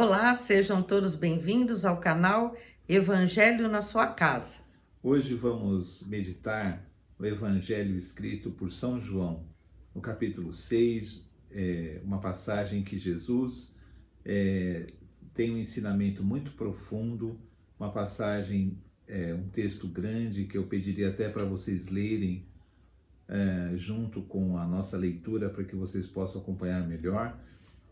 Olá, sejam todos bem-vindos ao canal Evangelho na sua casa. Hoje vamos meditar o Evangelho escrito por São João, no capítulo 6, uma passagem que Jesus tem um ensinamento muito profundo, uma passagem, um texto grande que eu pediria até para vocês lerem junto com a nossa leitura para que vocês possam acompanhar melhor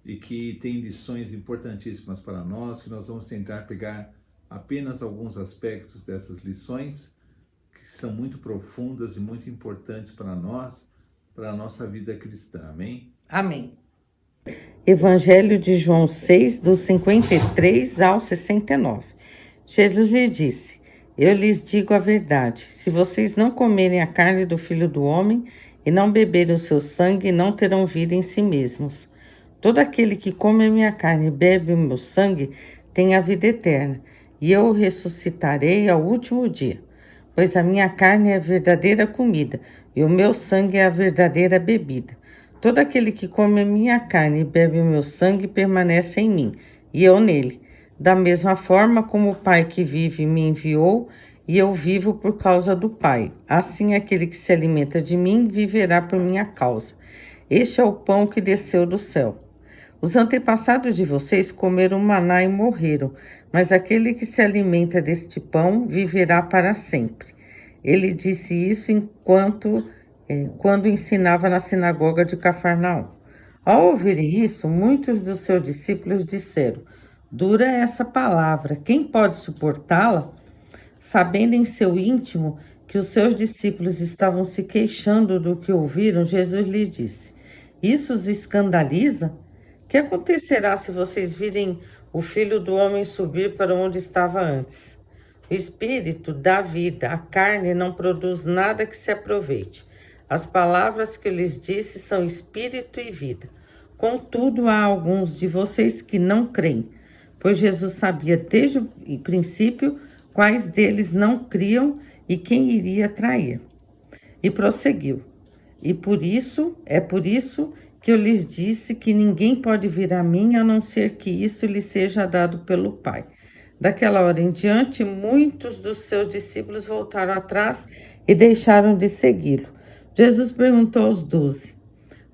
e que tem lições importantíssimas para nós, que nós vamos tentar pegar apenas alguns aspectos dessas lições que são muito profundas e muito importantes para nós, para a nossa vida cristã. Amém? Amém. Evangelho de João 6, do 53 ao 69. Jesus lhe disse: Eu lhes digo a verdade, se vocês não comerem a carne do Filho do Homem e não beberem o seu sangue, não terão vida em si mesmos. Todo aquele que come a minha carne e bebe o meu sangue tem a vida eterna, e eu o ressuscitarei ao último dia. Pois a minha carne é a verdadeira comida, e o meu sangue é a verdadeira bebida. Todo aquele que come a minha carne e bebe o meu sangue permanece em mim, e eu nele. Da mesma forma como o Pai que vive me enviou, e eu vivo por causa do Pai. Assim aquele que se alimenta de mim viverá por minha causa. Este é o pão que desceu do céu. Os antepassados de vocês comeram maná e morreram, mas aquele que se alimenta deste pão viverá para sempre. Ele disse isso quando ensinava na sinagoga de Cafarnaum. Ao ouvirem isso, muitos dos seus discípulos disseram: Dura é essa palavra, quem pode suportá-la? Sabendo em seu íntimo que os seus discípulos estavam se queixando do que ouviram, Jesus lhes disse: Isso os escandaliza? O que acontecerá se vocês virem o Filho do Homem subir para onde estava antes? O Espírito dá vida, a carne não produz nada que se aproveite. As palavras que eu lhes disse são Espírito e vida. Contudo, há alguns de vocês que não creem, pois Jesus sabia desde o princípio quais deles não criam e quem iria trair. E prosseguiu: É por isso que eu lhes disse que ninguém pode vir a mim a não ser que isso lhe seja dado pelo Pai. Daquela hora em diante, muitos dos seus discípulos voltaram atrás e deixaram de segui-lo. Jesus perguntou aos 12: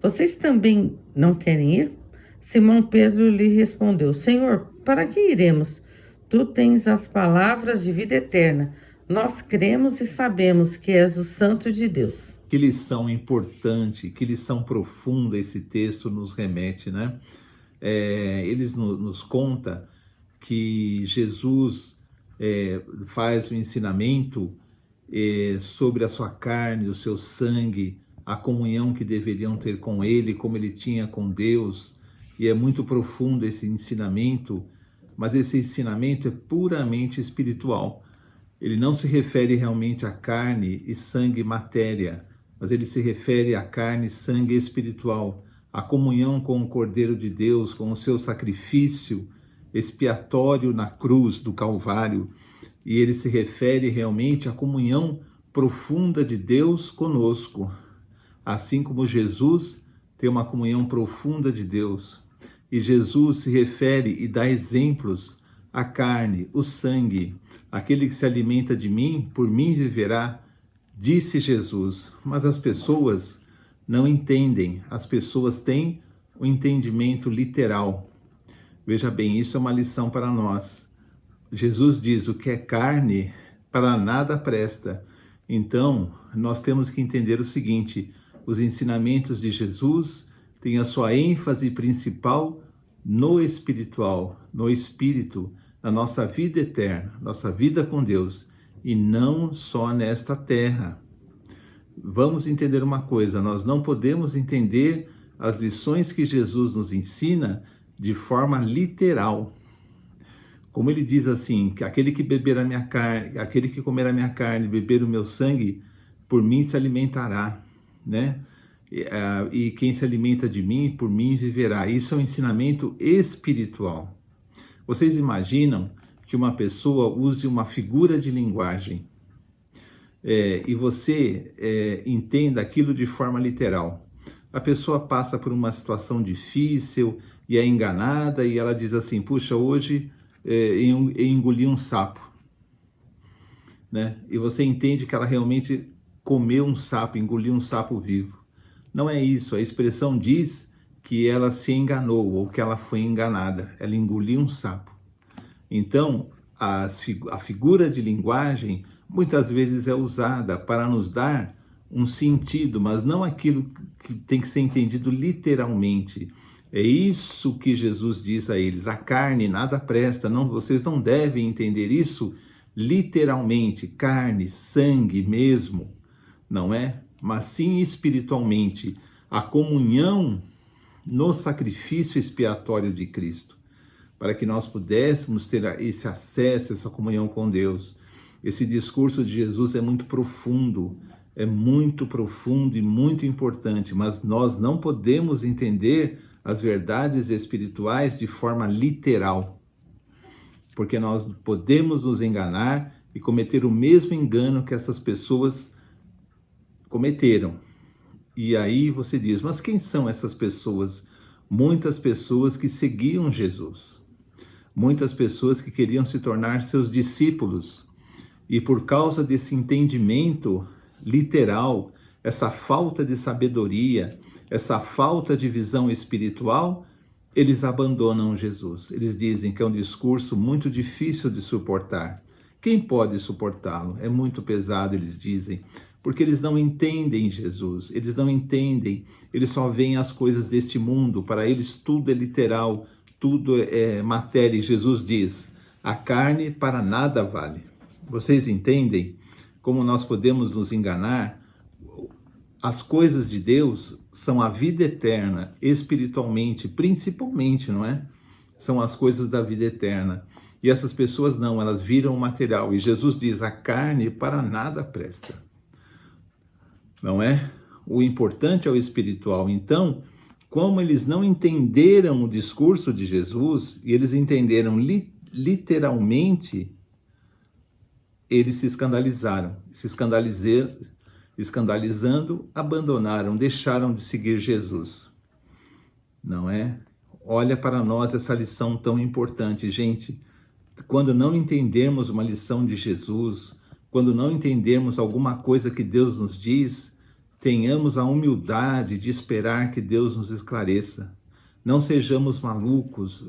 Vocês também não querem ir? Simão Pedro lhe respondeu: Senhor, para que iremos? Tu tens as palavras de vida eterna. Nós cremos e sabemos que és o Santo de Deus. Que lição importante, que lição profunda esse texto nos remete, né? Eles nos conta que Jesus faz o ensinamento sobre a sua carne, o seu sangue, a comunhão que deveriam ter com ele, como ele tinha com Deus. E é muito profundo esse ensinamento, mas esse ensinamento é puramente espiritual. Ele não se refere realmente a carne e sangue matéria, mas ele se refere à carne e sangue espiritual, a comunhão com o Cordeiro de Deus, com o seu sacrifício expiatório na cruz do Calvário. E ele se refere realmente à comunhão profunda de Deus conosco, assim como Jesus tem uma comunhão profunda de Deus. E Jesus se refere e dá exemplos à carne, o sangue. Aquele que se alimenta de mim, por mim viverá, disse Jesus. Mas as pessoas não entendem, as pessoas têm o entendimento literal. Veja bem, isso é uma lição para nós. Jesus diz: o que é carne, para nada presta. Então, nós temos que entender o seguinte: os ensinamentos de Jesus têm a sua ênfase principal no espiritual, no espírito, na nossa vida eterna, nossa vida com Deus, e não só nesta terra. Vamos entender uma coisa: nós não podemos entender as lições que Jesus nos ensina de forma literal. Como ele diz assim, que aquele que beber a minha carne, aquele que comer a minha carne, beber o meu sangue, por mim se alimentará, né? E quem se alimenta de mim, por mim viverá. Isso é um ensinamento espiritual. Vocês imaginam que uma pessoa use uma figura de linguagem e você entenda aquilo de forma literal. A pessoa passa por uma situação difícil e é enganada e ela diz assim, puxa, hoje eu engoli um sapo, né? E você entende que ela realmente comeu um sapo, engoliu um sapo vivo. Não é isso, a expressão diz que ela se enganou ou que ela foi enganada, ela engoliu um sapo. Então, a figura de linguagem muitas vezes é usada para nos dar um sentido, mas não aquilo que tem que ser entendido literalmente. É isso que Jesus diz a eles: a carne nada presta, não, vocês não devem entender isso literalmente, carne, sangue mesmo, não é? Mas sim espiritualmente, a comunhão no sacrifício expiatório de Cristo, para que nós pudéssemos ter esse acesso, essa comunhão com Deus. Esse discurso de Jesus é muito profundo e muito importante, mas nós não podemos entender as verdades espirituais de forma literal, porque nós podemos nos enganar e cometer o mesmo engano que essas pessoas cometeram. E aí você diz, mas quem são essas pessoas? Muitas pessoas que seguiam Jesus, muitas pessoas que queriam se tornar seus discípulos, e por causa desse entendimento literal, essa falta de sabedoria, essa falta de visão espiritual, eles abandonam Jesus. Eles dizem que é um discurso muito difícil de suportar. Quem pode suportá-lo? É muito pesado, eles dizem, porque eles não entendem Jesus, eles não entendem, eles só veem as coisas deste mundo, para eles tudo é literal, tudo é matéria, e Jesus diz, a carne para nada vale. Vocês entendem como nós podemos nos enganar? As coisas de Deus são a vida eterna, espiritualmente, principalmente, não é? São as coisas da vida eterna. E essas pessoas não, elas viram o material. E Jesus diz, a carne para nada presta. Não é? O importante é o espiritual. Então, como eles não entenderam o discurso de Jesus, e eles entenderam literalmente, eles se escandalizaram, escandalizando, abandonaram, deixaram de seguir Jesus. Não é? Olha para nós essa lição tão importante, gente. Quando não entendermos uma lição de Jesus, quando não entendermos alguma coisa que Deus nos diz, tenhamos a humildade de esperar que Deus nos esclareça. Não sejamos malucos,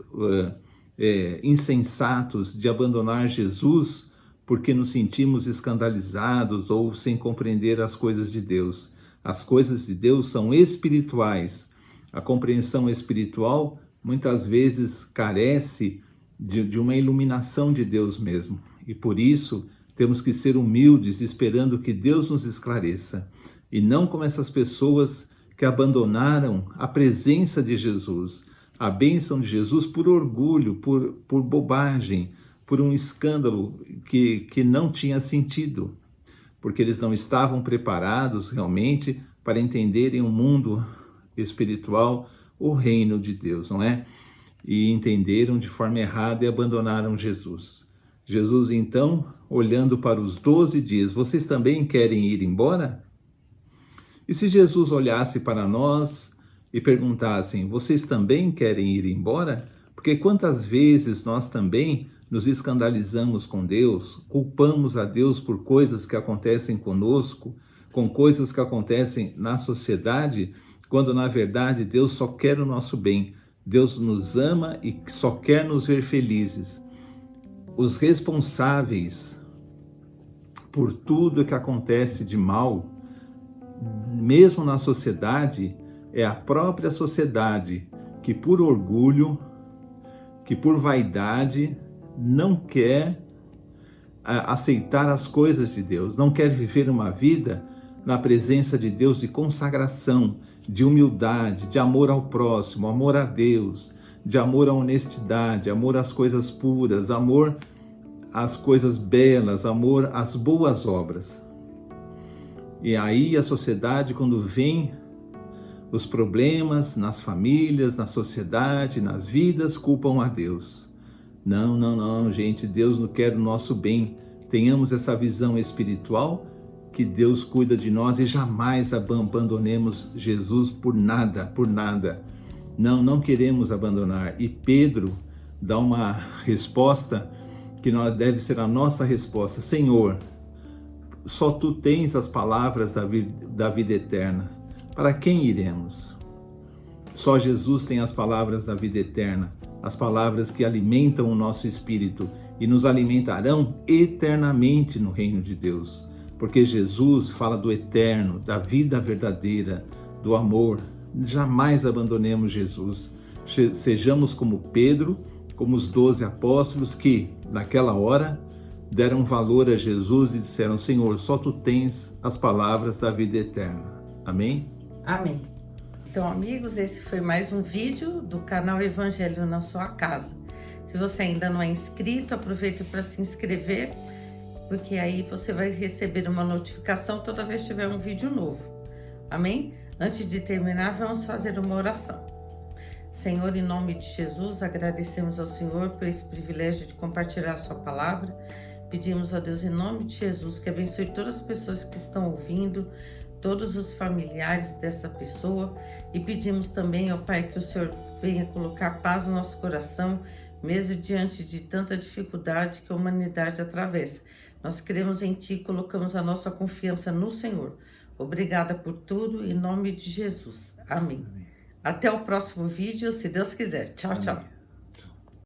insensatos de abandonar Jesus porque nos sentimos escandalizados ou sem compreender as coisas de Deus. As coisas de Deus são espirituais. A compreensão espiritual muitas vezes carece de uma iluminação de Deus mesmo. E por isso temos que ser humildes, esperando que Deus nos esclareça. E não como essas pessoas que abandonaram a presença de Jesus, a bênção de Jesus por orgulho, por bobagem, por um escândalo que não tinha sentido, porque eles não estavam preparados realmente para entenderem o mundo espiritual, o reino de Deus, não é? E entenderam de forma errada e abandonaram Jesus. Jesus, então, olhando para os 12, diz, vocês também querem ir embora? E se Jesus olhasse para nós e perguntassem, vocês também querem ir embora? Porque quantas vezes nós também nos escandalizamos com Deus, culpamos a Deus por coisas que acontecem conosco, com coisas que acontecem na sociedade, quando na verdade Deus só quer o nosso bem. Deus nos ama e só quer nos ver felizes. Os responsáveis por tudo que acontece de mal, mesmo na sociedade, é a própria sociedade que por orgulho, que por vaidade, não quer aceitar as coisas de Deus, não quer viver uma vida na presença de Deus de consagração, de humildade, de amor ao próximo, amor a Deus, de amor à honestidade, amor às coisas puras, amor às coisas belas, amor às boas obras. E aí a sociedade, quando vem os problemas nas famílias, na sociedade, nas vidas, culpam a Deus. Não, gente, Deus não quer o nosso bem. Tenhamos essa visão espiritual que Deus cuida de nós e jamais abandonemos Jesus por nada, por nada. Não queremos abandonar. E Pedro dá uma resposta que deve ser a nossa resposta. Senhor, só Tu tens as palavras da vida eterna. Para quem iremos? Só Jesus tem as palavras da vida eterna, as palavras que alimentam o nosso espírito e nos alimentarão eternamente no reino de Deus. Porque Jesus fala do eterno, da vida verdadeira, do amor. Jamais abandonemos Jesus. Sejamos como Pedro, como os 12 apóstolos que, naquela hora, deram valor a Jesus e disseram: Senhor, só Tu tens as palavras da vida eterna. Amém? Amém. Então, amigos, esse foi mais um vídeo do canal Evangelho na Sua Casa. Se você ainda não é inscrito, aproveite para se inscrever, porque aí você vai receber uma notificação toda vez que tiver um vídeo novo. Amém? Antes de terminar, vamos fazer uma oração. Senhor, em nome de Jesus, agradecemos ao Senhor por esse privilégio de compartilhar a Sua palavra. Pedimos a Deus, em nome de Jesus, que abençoe todas as pessoas que estão ouvindo, todos os familiares dessa pessoa, e pedimos também, ó Pai, que o Senhor venha colocar paz no nosso coração, mesmo diante de tanta dificuldade que a humanidade atravessa. Nós cremos em Ti e colocamos a nossa confiança no Senhor. Obrigada por tudo, em nome de Jesus. Amém. Até o próximo vídeo, se Deus quiser. Tchau, tchau.